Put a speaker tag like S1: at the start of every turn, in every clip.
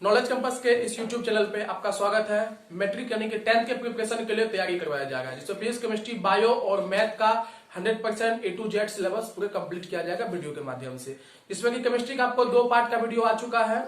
S1: Knowledge campus के इस YouTube channel पे आपका स्वागत है। मैट्रिक यानी कि 10th के प्रिपरेशन के लिए तैयारी करवाया जा रहा है, जिसमें फिजिक्स, केमिस्ट्री, बायो और मैथ का 100% A to Z सिलेबस पूरे कंप्लीट किया जाएगा वीडियो के माध्यम से। जिसमें कि केमिस्ट्री का आपको 2 पार्ट का वीडियो आ चुका है,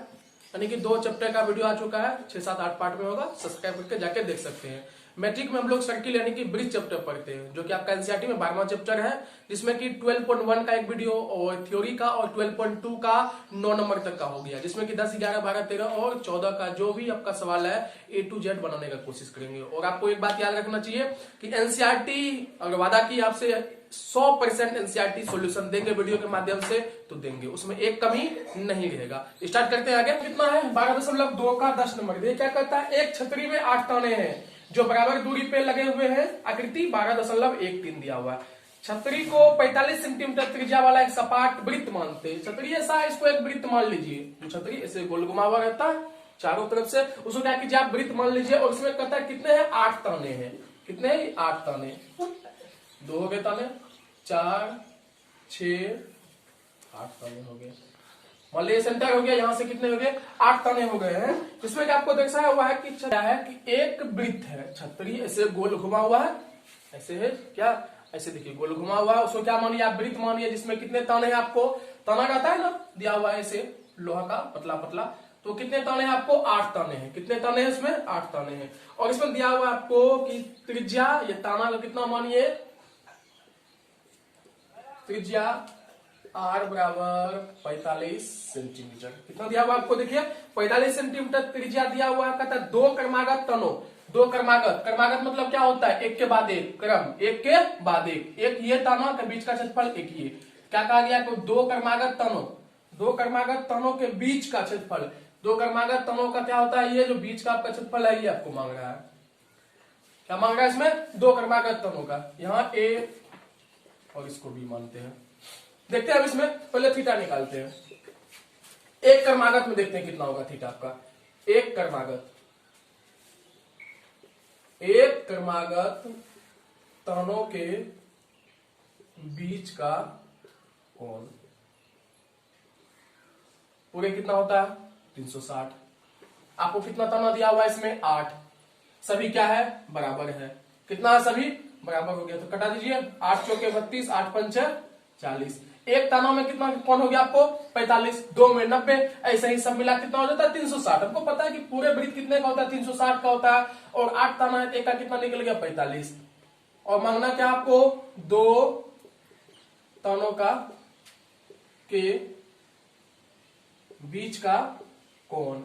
S1: यानी कि 2 चैप्टर का वीडियो आ चुका है, 6, 7, 8 पार्ट में होगा। सब्सक्राइब करके जाके देख सकते हैं। मैट्रिक में हम लोग सर्किल यानी कि ब्रिज चैप्टर पढ़ते हैं, जो कि आपका एनसीईआरटी में 12वां चैप्टर है, जिसमें कि 12.1 का एक वीडियो और थ्योरी का और 12.2 का 9 नंबर तक का हो गया, जिसमें कि 10, 11, 12, 13 और 14 का जो भी आपका सवाल है A to Z बनाने का कोशिश करेंगे। और आपको एक बात याद रखना चाहिए कि एनसीईआरटी अगर वादा की आपसे 100% एनसीईआरटी सॉल्यूशन देंगे वीडियो के माध्यम से तो देंगे, उसमें एक कमी नहीं रहेगा। स्टार्ट करते हैं आगे। कितना है 12.2 का 10 नंबर। ये क्या करता है, एक छतरी में 8 ताने हैं जो बराबर दूरी पे लगे हुए हैं। आकृति 12.13 दिया हुआ है। छतरी को 45 सेंटीमीटर त्रिज्या वाला एक सपाट वृत्त मानते हैं। छतरी ऐसा है, इसको एक वृत्त मान लीजिए। जो छतरी ऐसे गोल घुमा हुआ रहता है चारों तरफ से, उसको क्या कीजिए आप वृत्त मान लीजिए। और इसमें कहता है कितने हैं, 8 ताने हैं। कितने हैं, 8 ताने। 2 हो गए ताने, 4, 6, 8 ताने हो गए। मान लीजिए सेंटर हो गया, यहां से कितने हो गए, 8 ताने हो गए हैं। जिसमें कि आपको दर्शाया हुआ है कि क्या है कि एक वृत्त है, छतरी ऐसे गोल घुमा हुआ है, ऐसे है क्या, ऐसे देखिए गोल घुमा हुआ है। उसको क्या मानिए आप, वृत्त मानिए, जिसमें कितने ताने हैं आपको, ताना कहता है ना, दिया हुआ है ऐसे लोहा का पतला पतला, तो कितने ताने हैं आपको, 8 ताने हैं। कितने ताने हैं इसमें, 8 ताने हैं। और इसमें दिया हुआ है आपको कि त्रिज्या, ये ताना का कितना मानिए, त्रिज्या R बराबर 45 सेंटीमीटर। कितना दिया हुआ आपको, देखिए 45 सेंटीमीटर त्रिज्या दिया हुआ है। कहता है 2 क्रमागत तनों, 2 क्रमागत, क्रमागत मतलब क्या होता है, एक के बाद एक, क्रम एक के बाद एक ये ताना के बीच का क्षेत्रफल एक ये। क्या कहा गया, 2 क्रमागत तनों, 2 क्रमागत तनों के बीच का क्षेत्रफल। 2 क्रमागत तनों का क्या होता है, ये जो बीच का आपका क्षेत्रफल है, ये आपको मांग रहा है। क्या मांग रहा है इसमें, 2 क्रमागत तनों का। यहाँ A और इसको B मानते हैं। देखते हैं अब इसमें, पहले थीटा निकालते हैं। एक क्रमागत में देखते हैं कितना होगा थीटा आपका। एक क्रमागत तनों के बीच का कोण पूरे कितना होता है, 360। आपको कितना तना दिया हुआ है इसमें, 8। सभी क्या है, बराबर है। कितना है, सभी बराबर हो गया, तो कटा दीजिए। 8 चौके 32, 8 पंचे 40। एक ताना में कितना कौन हो गया आपको, 45, 2 में 90, ऐसे ही सब मिला कितना हो जाता है, 360। हमको पता है कि पूरे वृत्त कितने का होता है, 360 का होता है। और 8 ताना है, एक का कितना निकल गया, 45। और मांगना क्या आपको, 2 तानों का के बीच का कोण।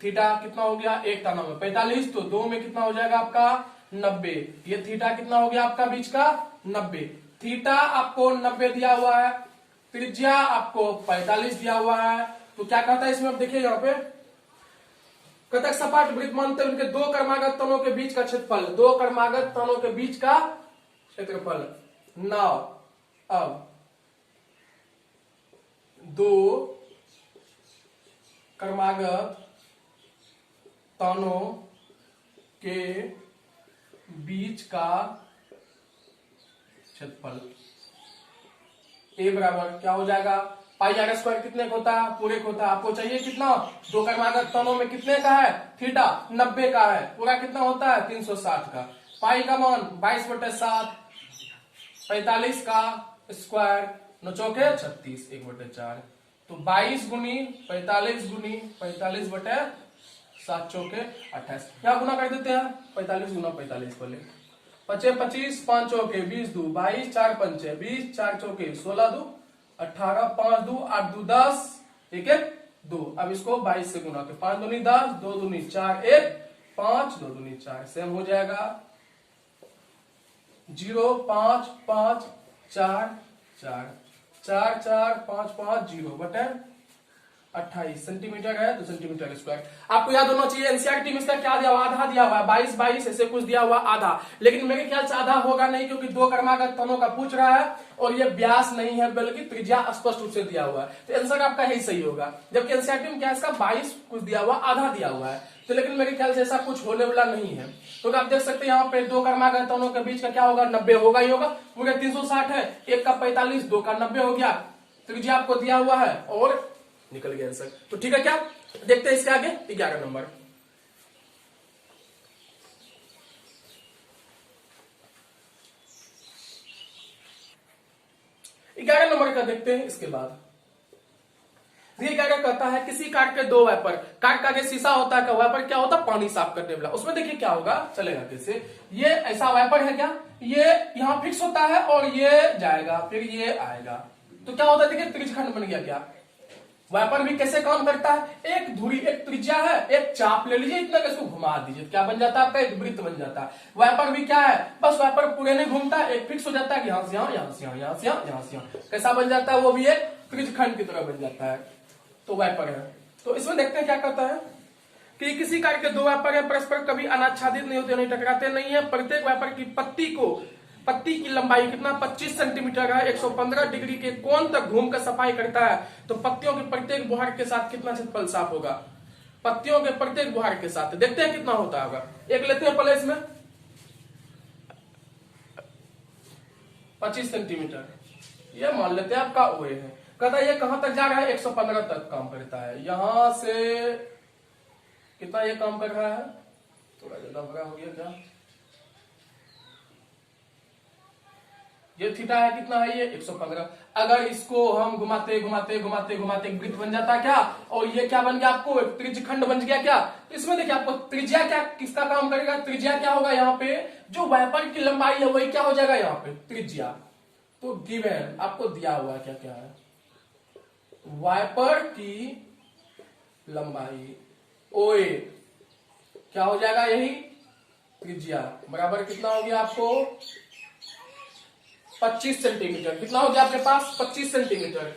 S1: थीटा कितना हो गया, एक ताना में 45, तो 2 में कितना हो जाएगा आपका 90। ये थीटा कितना हो गया आपका बीच का, 90। थीटा आपको 90 दिया हुआ है, त्रिज्या आपको 45 दिया हुआ है। तो क्या कहता है इसमें, अब देखिए यहाँ पे कहता है सपाट वृत्त मानते हैं उनके 2 क्रमागत तनों के बीच का क्षेत्रफल। 2 क्रमागत तनों के बीच का क्षेत्रफल। नाउ अब 2 क्रमागत तनों के बीच का क्षेत्रफल A बराबर क्या हो जाएगा, पाई आर स्क्वायर कितने का होता है, पूरे का होता है। आपको चाहिए कितना, 2 क्रमागत तनों में कितने का है, थीटा 90 का है, पूरा कितना होता है 360 का। पाई का मान 22/7, 45 का स्क्वायर 9 चौके 36, 1/4। तो 22 गुनी 45 गुनी 45/7 चौके 28। क्या गुना कर देते हैं, 45 गुना 45 पहले, 25 25, 5 चौके 20 2 22, 4 पंचे 20, 4 चौके 16 2 18, 5 2 8 2 10, 1 1 2। अब इसको 22 से गुना के 5 दूनी 10, 2 दूनी 4 1, 5 2 दूनी 4, सेम हो जाएगा 0 5 5 4 4 4 4 5 5 0 बटे 28 सेंटीमीटर है, 2 सेंटीमीटर स्क्वायर। आपको याद होना चाहिए एनसीईआरटी में इसका क्या दिया हुआ, आधा दिया हुआ है, 22 22 ऐसे कुछ दिया हुआ आधा। लेकिन मेरे ख्याल से आधा होगा नहीं, क्योंकि 2 क्रमागत तनों का पूछ रहा है और ये व्यास नहीं है बल्कि त्रिज्या स्पष्ट रूप से दिया हुआ है, तो आंसर आपका यही सही होगा। जबकि एनसीईआरटी में क्या है, इसका 22 कुछ दिया हुआ, आधा दिया हुआ है। तो लेकिन मेरे ख्याल से ऐसा कुछ होने वाला नहीं है। तो आप देख सकते हैं यहाँ पे 2 क्रमागत तनों के बीच का क्या होगा, 90 होगा ही होगा। पूरे 360 है, 1 का 45, 2 का 90 हो गया। त्रिज्या आपको दिया हुआ है और निकल गया आंसर। तो ठीक है क्या, देखते हैं इसके आगे 11 नंबर। 11 नंबर का देखते हैं इसके बाद। ये क्या कहता है, किसी कार के दो वाइपर, कार का जो शीशा होता है, वाइपर क्या होता है, पानी साफ करने वाला। उसमें देखिए क्या होगा, चलेगा कैसे, ये ऐसा वाइपर है क्या, ये यहाँ फिक्स होता है और ये जाएगा, फिर ये आएगा, तो क्या होता है, देखिए त्रिज्यखंड बन गया। क्या वाइपर भी कैसे काम करता है, एक धुरी, एक त्रिज्या है, एक चाप ले लीजिए, इतना इसको घुमा दीजिए, क्या बन जाता है आपका, एक वृत्त बन जाता है। वाइपर भी क्या है, बस वाइपर पूरे नहीं घूमता, एक फिक्स हो जाता है, यहाँ से यहाँ, यहाँ से यहाँ, यहाँ से यहाँ, यहाँ से यहाँ, कैसा बन जाता है, वो भी एक त्रिज्यखंड की तरह बन जाता है, तो वाइपर है। तो इसमें देखते हैं क्या कहता है कि किसी कार के दो वाइपर है, परस्पर कभी अनाच्छादित नहीं होते, नहीं टकराते नहीं है। प्रत्येक वाइपर की पत्ती की लंबाई कितना, 25 सेंटीमीटर है, 115 डिग्री के कोण तक घूमकर सफाई करता है। तो पत्तियों के प्रत्येक बुहार के साथ कितना क्षेत्रफल साफ होगा, पत्तियों के प्रत्येक बुहार के साथ देखते हैं कितना होता होगा। एक लेते हैं पहले इसमें 25 सेंटीमीटर, ये मान लेते हैं आपका ओए है। कहता है ये कहां तक जा रहा है, 115 तक काम करता है। यहां से कितना ये काम कर रहा है, थोड़ा ज्यादा बड़ा हो गया क्या, ये थीटा है कितना है, ये 115। अगर इसको हम घुमाते घुमाते घुमाते घुमाते एक वृत्त बन जाता क्या, और ये क्या बन गया आपको, एक त्रिज्यखंड बन गया क्या। तो इसमें देखिए आपको त्रिज्या क्या किसका काम करेगा, त्रिज्या क्या होगा, यहाँ पे जो वाइपर की लंबाई है वही क्या हो जाएगा, यहाँ पे त्रिज्या। तो गिवन आपको दिया हुआ क्या क्या है, वाइपर की लंबाई ओए क्या हो जाएगा, यही त्रिज्या, बराबर कितना हो गया आपको 25 सेंटीमीटर। कितना हो गया आपके पास 25 सेंटीमीटर।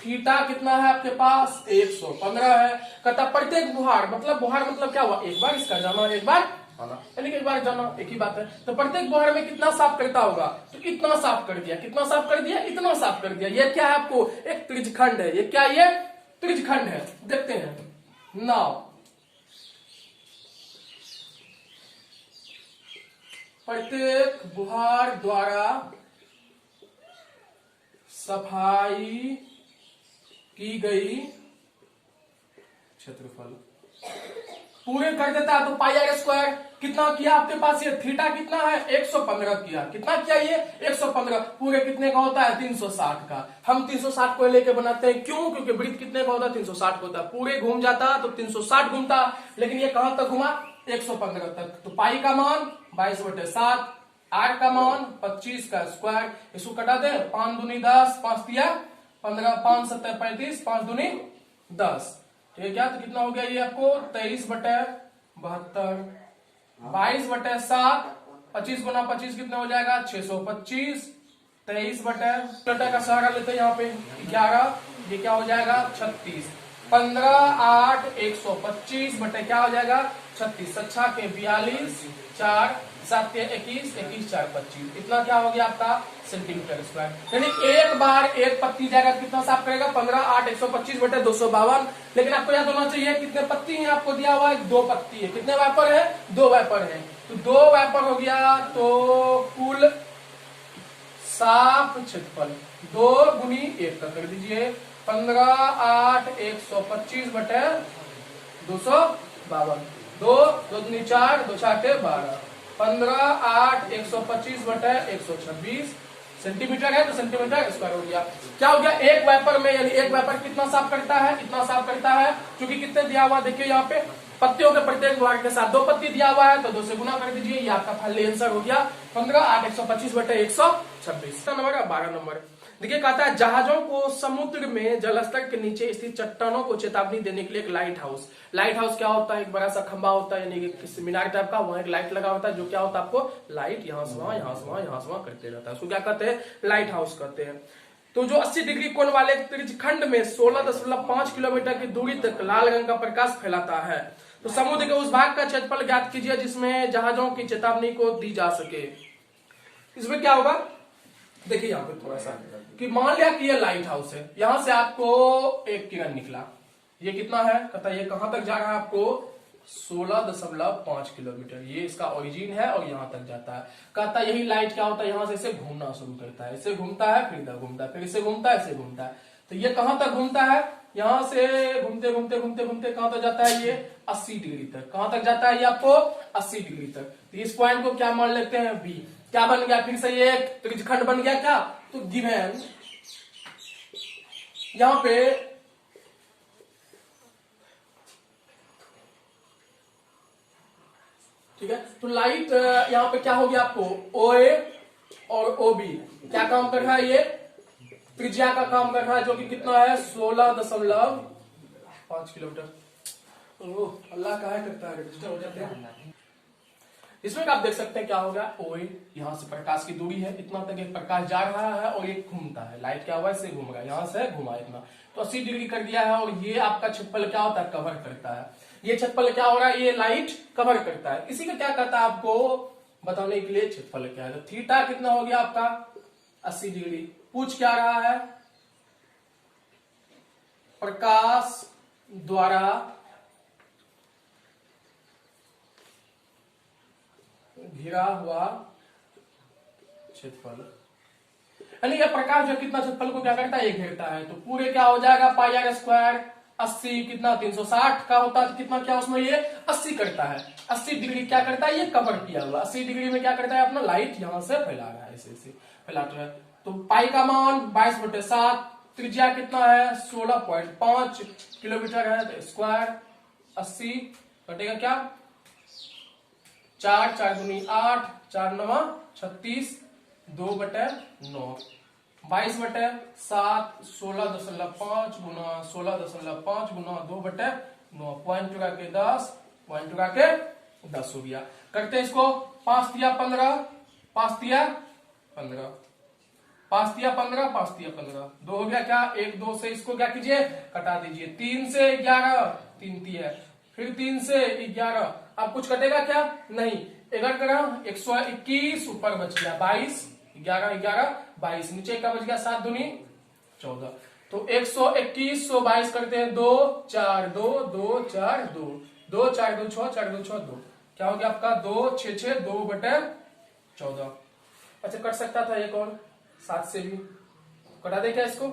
S1: थीटा कितना है आपके पास 115 है। कहता प्रत्येक बुहार, मतलब बुहार मतलब क्या हुआ, एक बार इसका जाना एक बार आना, यानी कि एक बार जाना एक ही बात है। तो प्रत्येक बुहार में कितना साफ करता होगा, तो इतना साफ कर दिया, कितना साफ कर दिया, इतना साफ कर दिया। ये क्या है आपको, एक त्रिज्यखंड है, ये क्या, ये त्रिज्यखंड है। देखते हैं नाउ प्रत्येक बुहार द्वारा सफाई की गई क्षेत्रफल पूरे कर देता है, तो पाई आर स्क्वायर कितना किया आपके पास, ये थीटा कितना है 115 किया, कितना किया ये 115, पूरे कितने का होता है 360 का। हम 360 को लेके बनाते हैं, क्यों, क्योंकि वृत्त कितने का होता है 360 का होता है, पूरे घूम जाता तो 360 घूमता, लेकिन ये कहां तक घुमा 115 तक। तो पाई का मान 22/7, आर का मान 25 का स्क्वायर, इसको कटा दे, 5 दूनी 10, 5 दिया 15, 5 7 35, 5 दूनी 10, ठीक है क्या, तो कितना हो गया ये आपको 23/72, 22/7, 25 गुना 25 कितना हो जाएगा 625, 23/, का सहारा लेते हैं यहाँ पे 11, ये क्या हो जाएगा 36, 15 8 125 बटे क्या हो जाएगा 36, 6 के 42, 4 7 के 21, 21 4 25, इतना क्या हो गया आपका सेंटीमीटर स्क्वायर। यानी एक बार एक पत्ती जाएगा कितना साफ करेगा 15 8 125 बटे 252। लेकिन आपको याद होना चाहिए कितने पत्ती हैं, आपको दिया हुआ है 2 पत्ती है, कितने वाइपर है 2 वाइपर है, तो 2 वाइपर हो गया, तो कुल साफ क्षेत्रफल 2 गुनी 1 का कर दीजिए, 15 8 125 बटे 252, 2 2 दूनी 4, 2 4 के 12, 15 8 125 बटे 126 सेंटीमीटर है, तो सेंटीमीटर स्क्वायर हो गया। क्या हो गया एक वाइपर में, यानी एक वाइपर कितना साफ करता है, इतना साफ करता है, क्योंकि कितने दिया हुआ देखिए यहाँ पे पत्तियों के प्रत्येक भाग के साथ 2 पत्ती दिया हुआ है, तो 2 से गुना कर दीजिए, ये आपका फाइनल आंसर हो गया 15 8 125 बटे 126। नंबर 12 नंबर देखिए, कहता है जहाजों को समुद्र में जलस्तर के नीचे स्थित चट्टानों को चेतावनी देने के लिए एक लाइट हाउस। लाइट हाउस क्या होता है, एक बड़ा सा खंबा होता है, यानी कि मीनार टाइप का, वहां एक लाइट लगा होता है, जो क्या होता है आपको लाइट यहाँ से वहां, यहाँ से वहां, यहाँ से वहां करते रहता है, उसको क्या कहते हैं लाइट हाउस कहते हैं। तो जो 80 डिग्री कोण वाले त्रिज्यखंड में 16.5 किलोमीटर की दूरी तक लाल रंग का प्रकाश फैलाता है। तो समुद्र के उस भाग का क्षेत्रफल ज्ञात कीजिए जिसमें जहाजों की चेतावनी को दी जा सके। इसमें क्या होगा देखिए यहाँ पे थोड़ा सा, कि मान लिया कि ये लाइट हाउस है, यहां से आपको एक किरण निकला, ये कितना है, कहता है ये कहां तक जा रहा है आपको 16.5 किलोमीटर, ये इसका ओरिजिन है और यहां तक जाता है। कहता है यही लाइट क्या होता है, यहां से इसे घूमना शुरू करता है, इसे घूमता है फिर इधर घूमता है, फिर इसे घूमता है इसे घूमता है, तो ये कहां तक घूमता है, यहां से घूमते घूमते घूमते घूमते कहां तक जाता है, ये 80 डिग्री तक। कहां तक जाता है ये आपको, 80 डिग्री तक। तो इस पॉइंट को क्या मान लेते हैं, बी। क्या बन गया, फिर से ये एक त्रिज्यखंड बन गया क्या, तो गिवन यहां पे ठीक है। तो लाइट यहां पे क्या हो गया आपको, ओ ए और ओ बी क्या काम कर रहा है, ये त्रिज्या का काम कर रहा है, जो कि कितना है 16.5 किलोमीटर। अल्लाह कहा करता है, डिस्टर्ब हो जाते हैं। इसमें आप देख सकते हैं क्या होगा, ओ ए यहां से प्रकाश की दूरी है, इतना तक एक प्रकाश जा रहा है और एक घूमता है, लाइट क्या हुआ इसे घूम रहा है, यहां से घुमा इतना, तो 80 डिग्री कर दिया है। और ये आपका क्षेत्रफल क्या होता है, कवर करता है। ये क्षेत्रफल क्या हो रहा है, ये लाइट कवर करता है। इसी का क्या करता है आपको बताने के लिए, क्षेत्रफल क्या है। तो थीटा कितना हो गया आपका 80 डिग्री। पूछ क्या रहा है, प्रकाश द्वारा घिरा हुआ क्षेत्रफल, यानी यह प्रकाश जो कितना क्षेत्रफल को क्या करता है, ये घेरता है। तो पूरे क्या हो जाएगा, पाई आर स्क्वायर 80 कितना 360 का होता है, कितना क्या उसमें ये 80 करता है। 80 डिग्री क्या करता है, ये कवर किया हुआ। 80 डिग्री में क्या करता है, अपना लाइट यहां से फैला रहा है, ऐसे फैलाता है। तो पाई का मान 22/7, त्रिज्या कितना है 16.5 किलोमीटर है। तो स्क्वायर 80 कटेगा क्या, 4 4 दूनी 8, 4 9 36, 2/9, 22/7, 16.5 गुना 16.5 गुना 2/9, पॉइंट टुका के 10, पॉइंट टुका के 10 हो गया। करते हैं इसको, 5 दिया 15, 5 दिया 15, 5 दिया 15, 5 दिया 15, 2 हो गया क्या, 1 2 से इसको क्या कीजिए, कटा दीजिए। 3 से 11, 3 दिया, फिर 3 से 11, अब कुछ कटेगा क्या, नहीं। 11 121, ऊपर बच गया 22, 11 11 22, नीचे क्या बच गया 7 दूनी 14। तो 121 122 करते हैं, 2 4 2 2 4 2 2 4 2 6 4 2 6 2, क्या हो गया आपका 2 6 6 2/14। अच्छा कट सकता था एक और 7 से भी, कटा दे क्या इसको,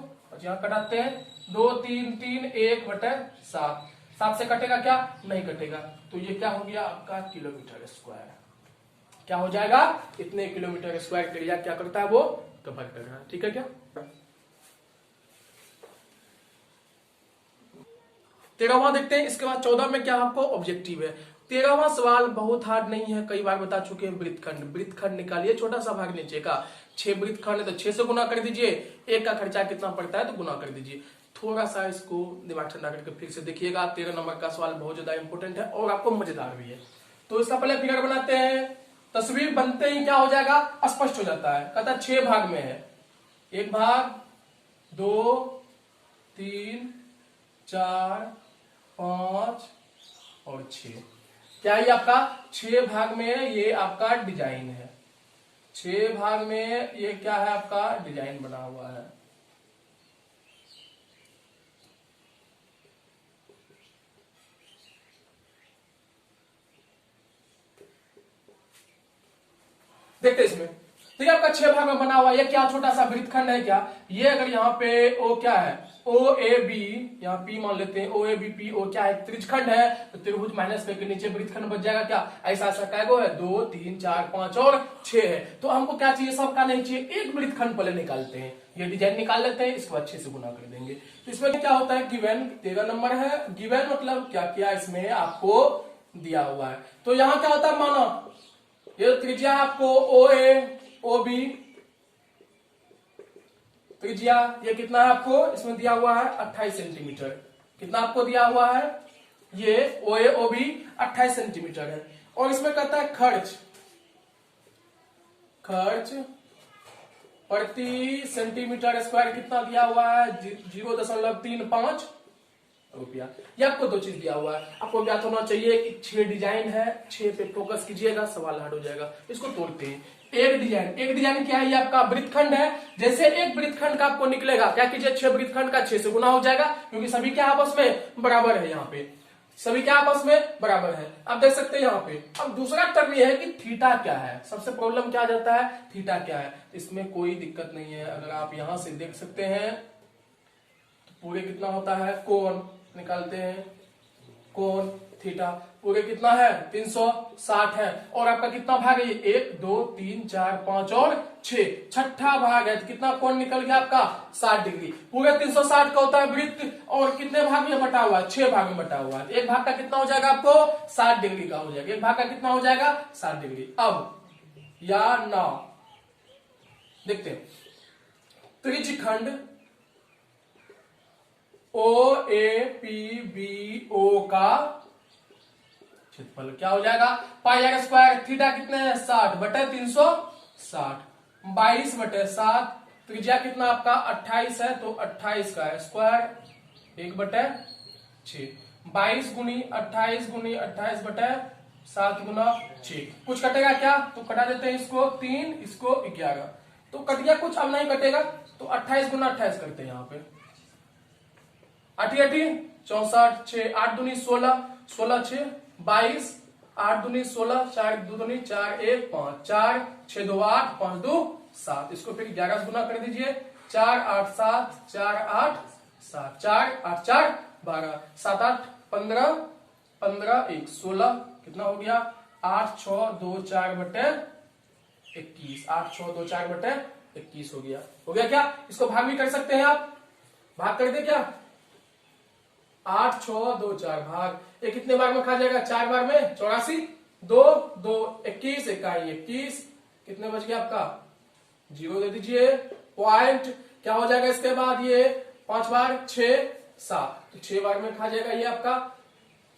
S1: यहाँ कटाते हैं 2 3 3 1/7, 7 से कटेगा क्या, नहीं कटेगा। तो ये क्या हो गया आपका किलोमीटर स्क्वायर, क्या हो जाएगा, इतने किलोमीटर स्क्वायर एरिया क्या करता है, वो कवर कर रहा है। ठीक है क्या, 13वां देखते हैं। इसके बाद 14 में क्या आपको ऑब्जेक्टिव है। 13वां सवाल बहुत हार्ड नहीं है, कई बार बता चुके हैं। वृत्तखंड, वृत्तखंड निकालिए, छोटा सा भाग नीचे का, 6 वृत्तखंड है तो 6 से गुना कर दीजिए, एक का खर्चा कितना पड़ता है तो गुना कर दीजिए। थोड़ा सा इसको दिमाग ठंडा करके फिर से देखिएगा। 13 नंबर का सवाल बहुत ज्यादा इंपोर्टेंट है और आपको मजेदार भी है। तो इसका पहले फिगर बनाते हैं। तस्वीर बनते ही क्या हो जाएगा, स्पष्ट हो जाता है। कहता है 6 भाग में है, 1 भाग 2 3 4 5 और 6, क्या ये आपका 6 भाग में ये आपका डिजाइन है। 6 भाग में ये क्या है, आपका डिजाइन बना हुआ है। देखते इसमें, तो ये आपका 6 भाग में बना हुआ, ये क्या छोटा सा वृत्तखंड है क्या, ये अगर यहाँ पे ओ क्या है, ओ ए बी, यहाँ पी मान लेते हैं, ओ ए बी पी, ओ क्या है त्रिज्यखंड है, तो त्रिभुज माइनस के नीचे वृत्तखंड बच जाएगा क्या, ऐसा ऐसा कैगो है 2 3 4 5 और 6 है। तो हमको क्या चाहिए, सबका नहीं चाहिए, एक वृत्तखंड पहले निकालते हैं, ये डिजाइन निकाल लेते हैं, इसको अच्छे से गुना कर देंगे। तो इसमें क्या होता है, गिवन 13 नंबर है। गिवन मतलब क्या किया, इसमें आपको दिया हुआ है। तो यहाँ क्या होता है, मानो ये त्रिज्या आपको ओ ए ओ बी, त्रिज्या ये कितना है आपको इसमें दिया हुआ है 28 सेंटीमीटर। कितना आपको दिया हुआ है, ये ओ ए ओ बी 28 सेंटीमीटर है। और इसमें कहता है खर्च, खर्च प्रति सेंटीमीटर स्क्वायर कितना दिया हुआ है 0.35 रुपया। ये आपको 2 चीज दिया हुआ है। आपको ज्ञात होना चाहिए कि 6 डिजाइन है, 6 पे फोकस कीजिएगा, सवाल हार्ड हो जाएगा। इसको तोड़ते हैं। एक डिजाइन क्या है, ये आपका वृत्तखंड है। जैसे एक वृत्तखंड का आपको निकलेगा, क्या कीजिए 6 वृत्तखंड का 6 से गुना हो जाएगा, क्योंकि सभी क्या आपस में बराबर है। यहाँ पे सभी क्या आपस में बराबर है, आप देख सकते हैं यहाँ पे। अब दूसरा टर्म ये है कि थीटा क्या है, सबसे प्रॉब्लम क्या आ जाता है, थीटा क्या है। इसमें कोई दिक्कत नहीं है, अगर आप यहां से देख सकते हैं पूरे कितना होता है, कोण निकालते हैं, कोण थीटा पूरे कितना है 360 है। और आपका कितना भाग है ये, 1 2 3 4 5 और 6, छठा भाग है। तो कितना कोण निकल गया आपका 60 डिग्री। पूरे 360 का होता है वृत्त और कितने भाग में बटा हुआ है, 6 भाग में बटा हुआ है। एक भाग का कितना हो जाएगा आपको 60 डिग्री का हो जाएगा, एक भाग का कितना हो जाएगा 60 डिग्री। अब या ना देखते हैं, त्रिज्यखंड ओ ए पी बी ओ का क्षेत्रफल क्या हो जाएगा, पाई आर स्क्वायर। थीटा कितने हैं 60 बटे 360, 22 बटे 7। त्रिज्या कितना आपका 28 है, तो 28 का स्क्वायर 1 बटे 6। 22 गुनी 28 गुनी 28 बटे 7 गुना 6। कुछ कटेगा क्या, तो कटा देते हैं इसको 3 इसको 11, तो कट गया कुछ, अब नहीं कटेगा। तो 28 गुना 28 करते हैं यहाँ पे, 8 64 6 8 दूनी 16 16 6 22 8 दूनी 16 4 2 दूनी 4 1 5 4 6 2 8 5 2 7। इसको फिर 11 गुना कर दीजिए, 4 8 7 4 8 7 4 8 4 12 7 8 15 15 1 16 कितना हो गया 8 6 2 4 बटे 21, 8 6 2 4 बटे 21 हो गया। हो गया क्या, इसको भाग भी कर सकते हैं आप, भाग कर दे क्या, 8 6 2 4 भाग, ये कितने बार में खा जाएगा 4 बार में 84, 2 2 21 इकाई 21, कितने बच गया आपका 0 दे दीजिए। पॉइंट क्या हो जाएगा इसके बाद, ये 5 बार 6 7, तो 6 बार में खा जाएगा ये आपका।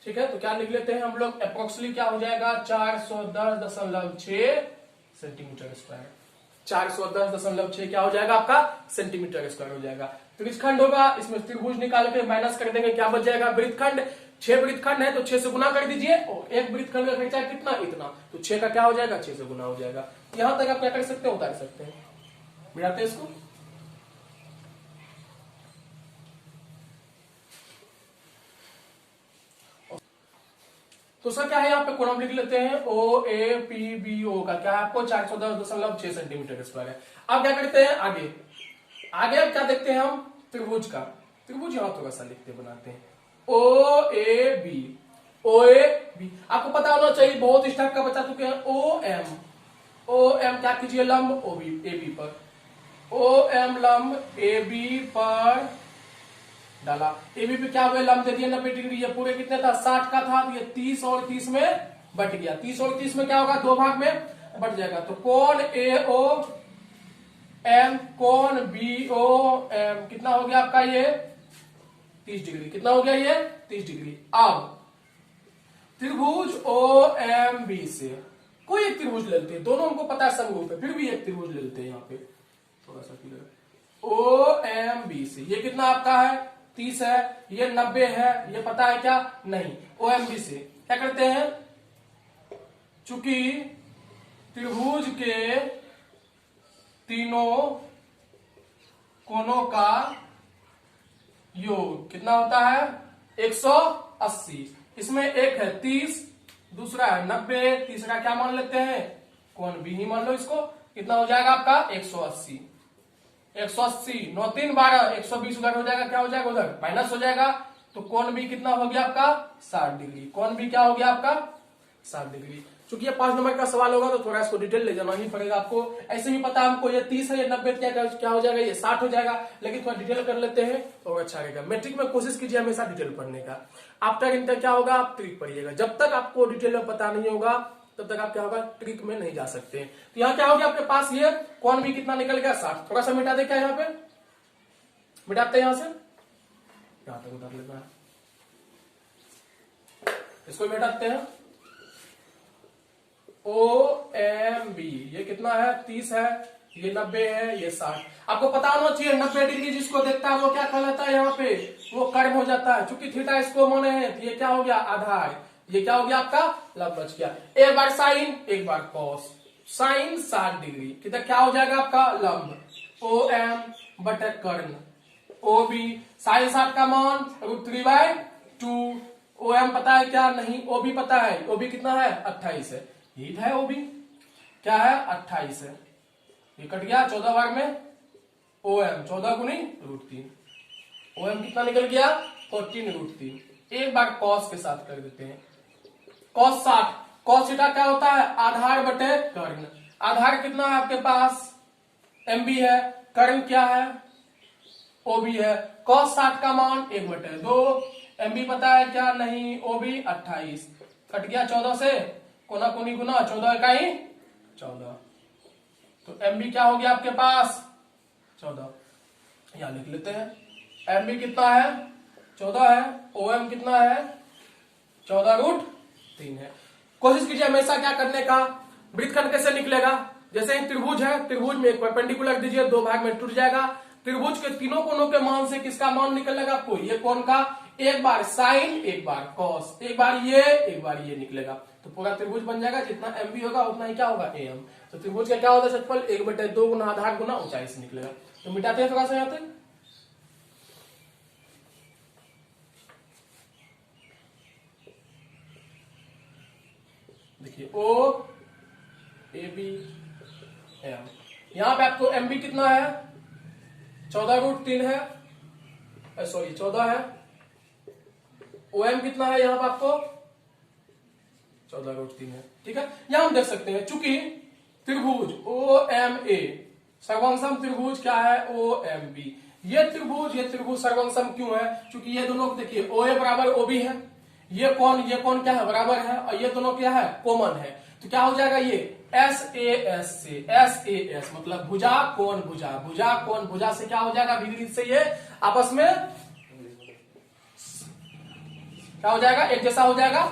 S1: ठीक है, तो क्या लिख लेते हैं हम लोग, अप्रोक्सीमेटली क्या हो जाएगा 410.6 सेंटीमीटर स्क्वायर। 410.6 क्या हो जाएगा आपका सेंटीमीटर स्क्वायर हो जाएगा। त्रिज्यखंड होगा, इसमें त्रिभुज निकाल के माइनस कर देंगे, क्या बच जाएगा वृत्तखंड। 6 वृत्तखंड है तो 6 से गुना कर दीजिए, और एक वृत्तखंड का खर्चा कितना इतना, तो 6 का क्या हो जाएगा 6 से गुना हो जाएगा। यहां तक आप क्या कर सकते हैं, उतार सकते हैं, मिलाते हैं इसको। तो सर क्या है यहाँ पे, कोण हम लिख लेते हैं ओ ए पी बी ओ का क्या है आपको 410.6 सेंटीमीटर स्क्वायर है। अब क्या करते हैं आगे, आगे अब क्या देखते हैं हम त्रिभुज का। त्रिभुज यहां थोड़ा सा लिखते बनाते हैं, ओ A B, O A B आपको पता होना चाहिए, बहुत इस टाइप का बचा चुके हैं। ओ एम क्या कीजिए लंब ओ बी ए बी पर, ओ एम लंब ए बी पर डाला, ए बी पे क्या हुए लंब दे दिया 90 डिग्री। ये पूरे कितने था 60 का था, तो ये 30 और 30 में बट गया, 30 और 30 में क्या होगा 2 भाग में बट जाएगा। तो कोण ए ओ एम कोण बी ओ एम कितना हो गया आपका ये 30 डिग्री, कितना हो गया ये 30 डिग्री। अब त्रिभुज ओ एम बी से कोई एक त्रिभुज ले लेते हैं, दोनों हमको पता है समरूप है, फिर भी एक त्रिभुज ले लेते हैं यहाँ पे थोड़ा सा क्लियर। ओ एम बी से ये कितना आपका है 30 है, ये 90 है, ये पता है क्या नहीं। ओ एम बी से क्या करते हैं, चूंकि त्रिभुज के तीनों कोनों का योग कितना होता है 180, इसमें एक है 30, दूसरा है 90, तीसरा क्या मान लेते हैं कोण बी ही मान लो इसको। कितना हो जाएगा आपका 180, 180 9 3 12, 120 उधर हो जाएगा, क्या हो जाएगा उधर माइनस हो जाएगा। तो कोण बी कितना हो गया आपका 60 डिग्री, कोण बी क्या हो गया आपका 60 डिग्री। चूंकि ये 5 नंबर का सवाल होगा तो थोड़ा इसको डिटेल ले जाना ही पड़ेगा आपको। ऐसे भी पता हमको ये 30 है, ये 90 क्या हो जाएगा, ये 60 हो जाएगा, लेकिन थोड़ा डिटेल कर लेते हैं तो अच्छा रहेगा। मैट्रिक में कोशिश कीजिए हमेशा डिटेल पढ़ने का। आफ्टर इंटर क्या होगा आप ट्रिक पढ़िएगा, जब तक आपको डिटेल में पता नहीं होगा तब तक आप क्या होगा ट्रिक में नहीं जा सकते। तो यहाँ क्या हो गया आपके पास, ये कोण भी कितना निकल गया 60। थोड़ा सा मिटा दे क्या यहाँ पे, मिटाते हैं यहां से, यहां तक उतार लेना है, इसको मिटाते हैं। ओ एम बी ये कितना है 30 है, ये 90 है, ये 60। आपको पता होना चाहिए 90 डिग्री जिसको देखता है वो क्या कहलाता है, यहाँ पे वो कर्व हो जाता है। चूंकि थीटा इसको माने हैं तो ये क्या हो गया आधार, ये क्या हो गया आपका लंब बच गया। एक बार साइन एक बार कॉस, साइन 60 डिग्री कितना क्या हो जाएगा आपका लंब। ओ एम बटे कर्ण ओ बी, साइन 60 का मान √3/2। ओ एम पता है क्या नहीं, ओ बी पता है, ओ बी कितना है 28 है, ये है ओ बी क्या है 28 है, ये कट गया 14 बार में। ओ एम 14 गुनी √3, OM कितना निकल गया 14√3। एक बार कॉस के साथ कर देते हैं, कॉस 60। कॉस थीटा क्या होता है आधार बटे कर्ण। आधार कितना है आपके पास MB है, कर्ण क्या है OB है। कॉस 60 का मान 1/2, MB पता है क्या नहीं, OB 28, कट गया 14 से, कोना कोनी गुना 14 इकाई 14, तो MB क्या हो गया आपके पास 14। यहां लिख लेते हैं MB कितना है 14 है, OM कितना है 14√3 है। कोशिश कीजिए हमेशा क्या करने का, वृत्तखंड कैसे निकलेगा, जैसे ही त्रिभुज है, त्रिभुज में एक परपेंडिकुलर दीजिए, दो भाग में टूट जाएगा। त्रिभुज के तीनों कोनों के मान से किसका मान निकलेगा आपको, ये कोण का एक बार साइन एक बार कॉस, एक बार ये निकलेगा, तो पूरा त्रिभुज बन जाएगा। जितना MB होगा उतना ही क्या होगा AM। तो त्रिभुज का क्या होता है क्षेत्रफल 1/2 गुना आधार गुना ऊंचाई से निकलेगा। तो मिटाते हैं थोड़ा सा यहाँ पे, देखिए OABM, यहां पे आपको MB कितना है 14√3 है, सॉरी 14 है। OM कितना है यहाँ पे आपको 14√3 है, ठीक है। यहां हम देख सकते हैं चूंकि त्रिभुज OMA सर्वंसम त्रिभुज क्या है OMB, ये त्रिभुज सर्वंसम क्यों है, क्योंकि ये दोनों देखिए OA बराबर OB है, ये कौन क्या है बराबर है, और ये दोनों क्या है कॉमन है, तो क्या हो जाएगा ये SAS से SAS मतलब भुजा कोण भुजा से क्या हो जाएगा विपरीत से ये आपस में क्या हो जाएगा एक जैसा हो जाएगा।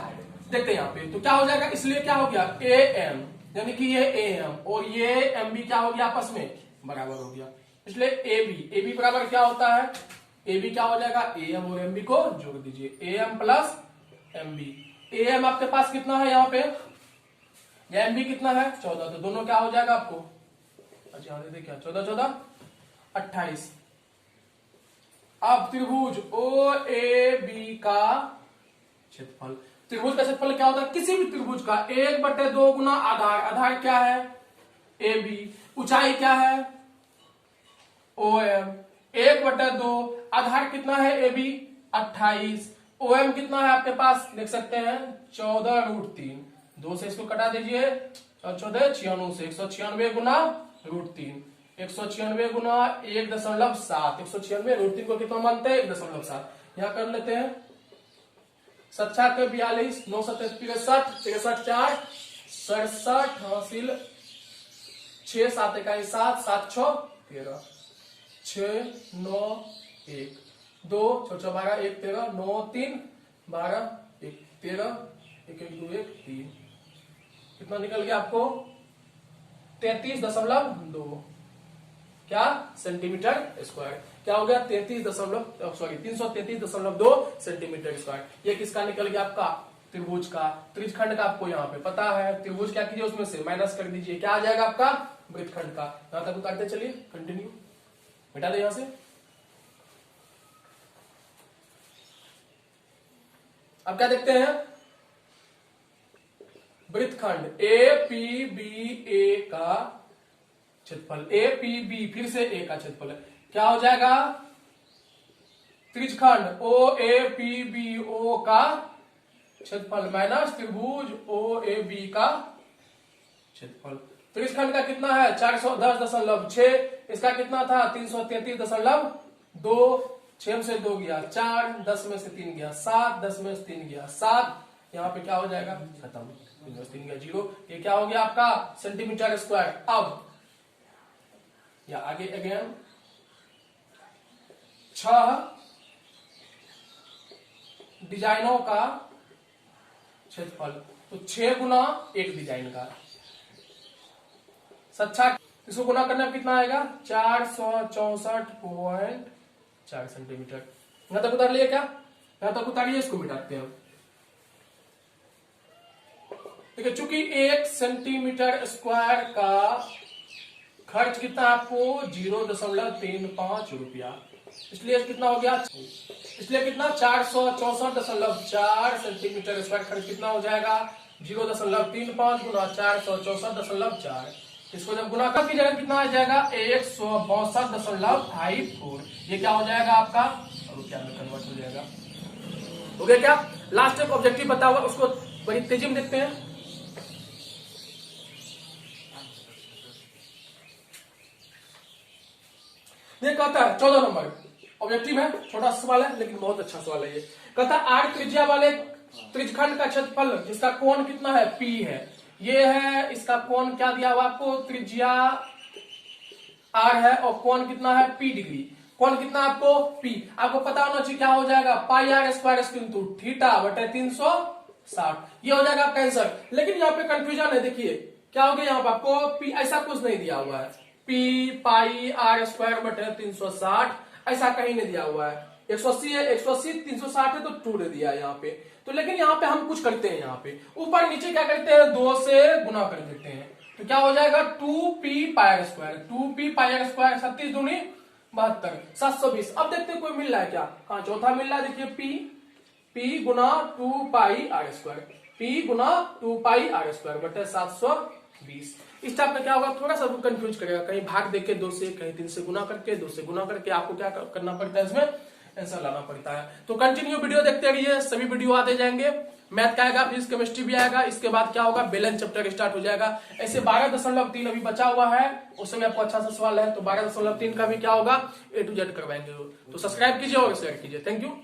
S1: देखते हैं यहाँ पे तो क्या हो जाएगा, इसलिए क्या हो गया AM यानी कि ये AM और ये MB क्या हो गया आपस में बराबर हो गया, इसलिए AB बराबर क्या होता है AB क्या हो जाएगा AM और MB को जोड़ दीजिए AM प्लस MB। AM आपके पास कितना है यहाँ पे, MB कितना है 14, तो दोनों क्या हो जाएगा आपको, अच्छा देखिए क्या 14 28। अब त्रिभुज OAB का क्षेत्रफल, त्रिभुज का क्षेत्रफल क्या होता है किसी भी त्रिभुज का 1/2 गुना आधार क्या है AB, ऊंचाई क्या है OM, 1/2 आधार कितना है AB 28, OM कितना है आपके पास देख सकते हैं 14√3, 2 से इसको कटा दीजिए 14 96 से 196 गुना √3, 196 गुना 1.7, 196 √3 को कितना मानते हैं 1.7, यहां कर लेते हैं 7 के 42, 9 7 63, 63 4 67 हासिल 6 7 इकाई 7 7 6 13 6 9 1 2 6 12 1 13 9 3 12 1 13 1 1 2 1 3, कितना निकल गया आपको 33.2 क्या सेंटीमीटर स्क्वायर, क्या हो गया 333.2 सेंटीमीटर स्क्वायर। ये किसका निकल गया आपका त्रिभुज का, त्रिभुजखंड का आपको यहाँ पे पता है, त्रिभुज क्या कीजिए उसमें से माइनस कर दीजिए, क्या आ जाएगा आपका वृत्तखंड का। यहां तक उतारते चलिए कंटिन्यू, मिटा दे यहां से। अब क्या देखते हैं वृत्तखंड APBA का क्षेत्रफल, APB फिर से A का क्षेत्रफल है, क्या हो जाएगा त्रिभुजखंड OAPBO का क्षेत्रफल माइनस त्रिभुज OAB का क्षेत्रफल। त्रिभुजखंड का कितना है 410.6, इसका कितना था 333.2, 6 से 2 गया 4, 10 में से 3 गया 7, 10 में से 3 गया 7, यहाँ पे क्या हो जाएगा खत्म, 3 में से 3 गया 0, ये क्या हो गया आपका सेंटीमीटर स्क्वायर। अब या आगे अगेन 6 डिजाइनों का क्षेत्रफल, तो 6 गुना एक डिजाइन का 7, इसको गुना करने में कितना आएगा 464.4 सेंटीमीटर। यहां तक उतार लिया क्या, यहां तक उतारिए, इसको मिटाते हैं। देखिए चूंकि 1 सेंटीमीटर स्क्वायर का खर्च कितना आपको 0.35 रुपया, इसलिए कितना हो गया, इसलिए कितना 464.4 सेंटीमीटर स्क्वायर खर्च कितना हो जाएगा 0.35 गुना 464.4, इसको जब गुना कर कीजिएगा कितना आ जाएगा 162.54, ये क्या हो जाएगा आपका रुपया में कन्वर्ट हो जाएगा। हो गया क्या? लास्ट एक ऑब्जेक्टिव बता हुआ, उसको बड़ी तेजी में देखते हैं। ये कहता है 14 नंबर ऑब्जेक्टिव है, छोटा सा सवाल है लेकिन बहुत अच्छा सवाल है ये। कहता है आर त्रिज्या वाले त्रिज्यखंड का क्षेत्रफल जिसका कोण कितना है, पी है। ये है इसका कोण क्या दिया हुआ आपको, त्रिज्या आर है और कोण कितना है, पी डिग्री। कोण कितना आपको, पी। आपको पता होना चाहिए क्या हो जाएगा, पाई आर स्क्वायर इंटू थीटा बटे 360। ये हो जाएगा आपका आंसर। लेकिन यहाँ पे कंफ्यूजन है, देखिए क्या हो गया यहाँ पे आपको, पी ऐसा कुछ नहीं दिया हुआ है, पी पाई आर स्क्वायर बटे 360 ऐसा कहीं नहीं दिया हुआ है। 180 है, 180 360 है तो 2 दे दिया है यहाँ पे। तो लेकिन यहाँ पे हम कुछ करते हैं, यहाँ पे ऊपर नीचे क्या करते हैं, 2 से गुना कर देते हैं। तो क्या हो जाएगा 2p pi r square, 2p pi r square 37 दूनी 72, 720। अब देखते हैं कोई मिल रहा है क्या। हाँ चौथा मिल रहा है, देखिए p गुना 2 पाई आर स्क्वायर, p गुना 2 पाई आर स्क्वायर बटे 720। इस टाइप में क्या होगा, थोड़ा सा कंफ्यूज करेगा, कहीं भाग देके 2 से, कहीं 3 से गुना करके, 2 से गुना करके आपको क्या करना पड़ता है, इसमें आंसर लाना पड़ता है। तो कंटिन्यू वीडियो देखते रहिए, सभी वीडियो आते जाएंगे। मैथ का आएगा, फिजिक्स केमिस्ट्री भी आएगा, इसके बाद क्या होगा, बैलेंस चैप्टर स्टार्ट हो जाएगा। ऐसे 12.3 अभी बचा हुआ है, उस समय आपको अच्छा सा सवाल है, तो 12.3 का भी क्या होगा, A to Z करवाएंगे। तो सब्सक्राइब कीजिए और शेयर कीजिए। Thank you.